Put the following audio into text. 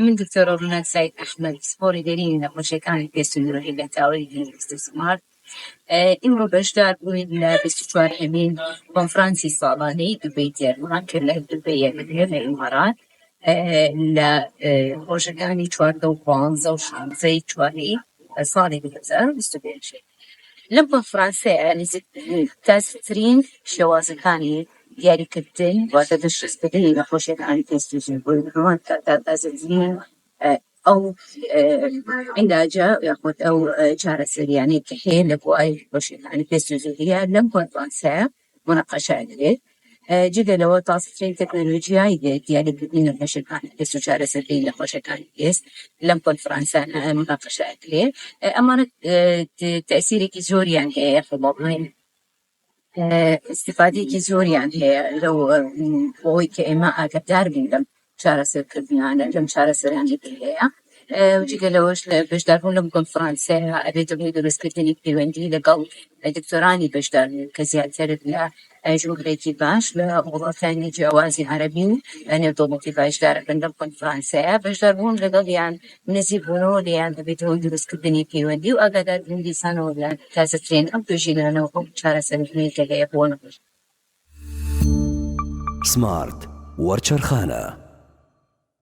من دكتور رونالد سعيد أحمد سپۆری دەرینی نەخۆشیەکانی پێسوودڕەوی لە تاوەری استثمار. ئیمڕۆ بەشدار بووین لە 24هەمین کۆنفرانسی ساڵانەی دوبەی دێڕمان کە لە دوبەی یەکدرێت لە ئیمارات لە ڕۆژەکانی 14 و 15 و 16 چوارەی ساڵی 2025. لەم کۆنفرانسەیە تازەترین شێوازەکانی دیاریکردن واتە دەستبردنی نەخۆشیەکانی پێسوودڕەوی تازەترین ئەو عیلاجە یاخود ئەو چارەسەریانەی کە هەیە لە بۆ نەخۆشیەکانی پێسوودڕەویە لەم کۆنفرانسەیە مناقەشە دەکرێت. جگە لەوە تازەترین تەکنۆلۆژیای دیاریکردنی نەخۆشیەکانی پێست و چارەسەری نەخۆشیەکانی پێست لەم کۆنفرانسە مناقەشە دەکرێت. ئەمانە تەئسیرێکی زۆریان هەیە بڵێن استیفادەیەکی زۆریان هەیە لەو بۆی کە ئێمە ئاگادار بین لەم چارەسەرکردنیانە لەم چارەسەرانی هەیە. جگە لەوەش لە بەشداربوون لەم کۆنفرانسەیە ئەبێت بۆی دروستکردنی پەیوەندی لەگەڵ دکتۆرانی بەشدار کە زیاتر لە ژمارەیەکی باش لە وڵاتانی جیاوازی عەرەبی و نێودەوڵەتی باشدارەکەن لەم کۆنفرانسەیە بەشداربوون لەگەڵیان نزیک بوونەوە لێیان دەبێتەوە دروستکردنی پەیوەندی و ئاگاداربوون دیسانەوە لە تازەترین ئەم توێژینانەوە ئەو چارەسەرکردنی کە هەیە بۆ نەخۆش. سمارت وەرچەرخانە